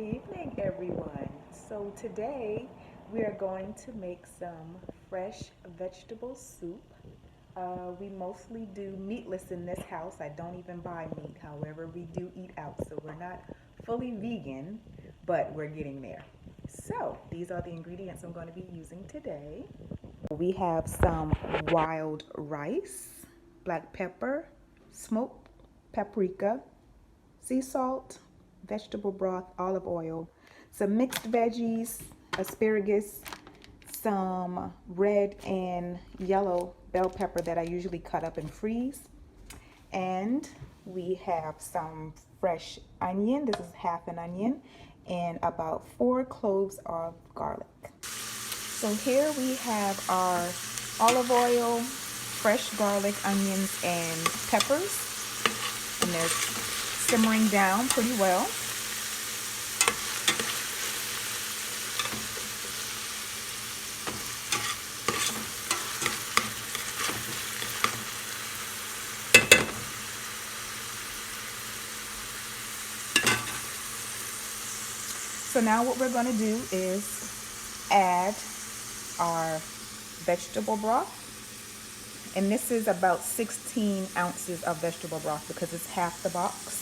evening, everyone. So today we are going to make some fresh vegetable soup. We mostly do meatless in this house. I don't even buy meat. However, we do eat out, so we're not fully vegan, but we're getting there. So these are the ingredients I'm going to be using today. We have some wild rice, black pepper, smoked paprika, sea salt, vegetable broth, olive oil, some mixed veggies, asparagus, some red and yellow bell pepper that I usually cut up and freeze. And we have some fresh onion. This is half an onion, and about 4 cloves of garlic. So here we have our olive oil, fresh garlic, onions, and peppers. And they're simmering down pretty well. So now what we're going to do is add our vegetable broth. And this is about 16 ounces of vegetable broth because it's half the box.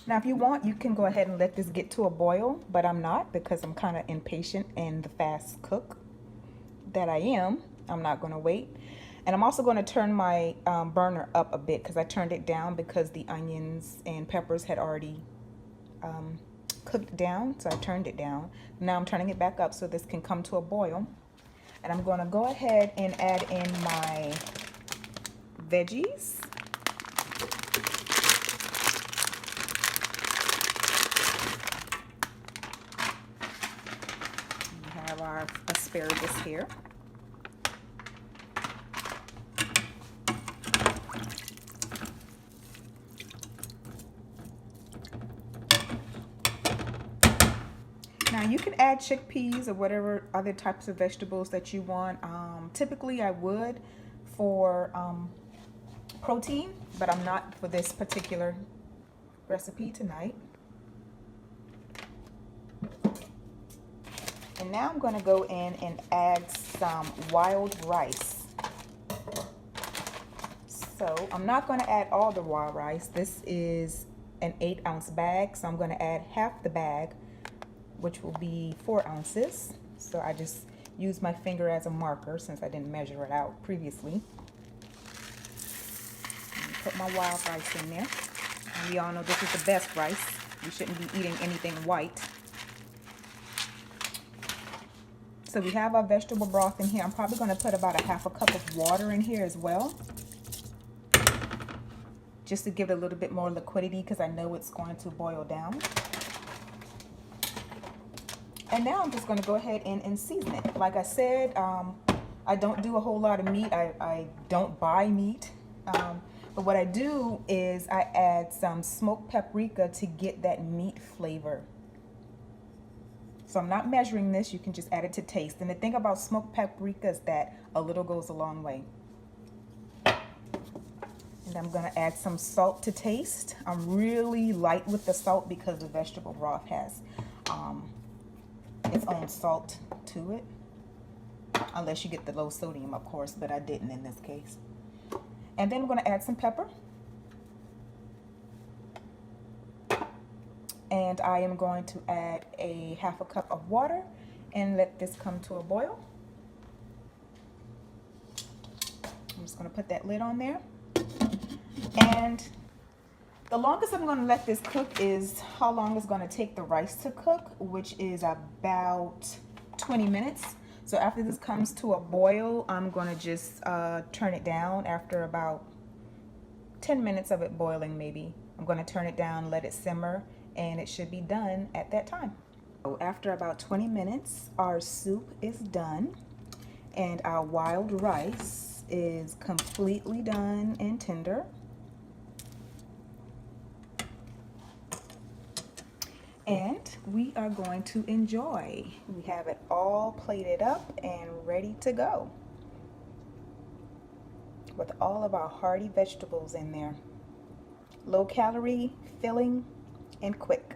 Now, if you want, you can go ahead and let this get to a boil, but I'm not because I'm kind of impatient and the fast cook that I am. I'm not going to wait. And I'm also going to turn my burner up a bit because I turned it down because the onions and peppers had already cooked down. So I turned it down. Now I'm turning it back up so this can come to a boil. And I'm going to go ahead and add in my veggies. We have our asparagus here. Now you can add chickpeas or whatever other types of vegetables that you want. Typically I would for protein, but I'm not for this particular recipe tonight. And now I'm going to go in and add some wild rice. So I'm not going to add all the wild rice. This is an 8-ounce bag, so I'm going to add half the bag, which will be 4 ounces. So I just use my finger as a marker since I didn't measure it out previously. Put my wild rice in there. And we all know this is the best rice. You shouldn't be eating anything white. So we have our vegetable broth in here. I'm probably going to put about a half a cup of water in here as well, just to give it a little bit more liquidity because I know it's going to boil down. And now I'm just going to go ahead and season it. Like I said, I don't do a whole lot of meat. I don't buy meat. But what I do is I add some smoked paprika to get that meat flavor. So I'm not measuring this. You can just add it to taste. And the thing about smoked paprika is that a little goes a long way. And I'm going to add some salt to taste. I'm really light with the salt because the vegetable broth has its own salt to it, unless you get the low sodium, of course, but I didn't in this case. And then I'm going to add some pepper, and I am going to add a half a cup of water and let this come to a boil. I'm just going to put that lid on there, and the longest I'm going to let this cook is how long it's going to take the rice to cook, which is about 20 minutes. So after this comes to a boil, I'm going to just turn it down after about 10 minutes of it boiling maybe. I'm going to turn it down, let it simmer, and it should be done at that time. So after about 20 minutes, our soup is done, and our wild rice is completely done and tender. And we are going to enjoy. We have it all plated up and ready to go with all of our hearty vegetables in there. Low calorie, filling, and quick.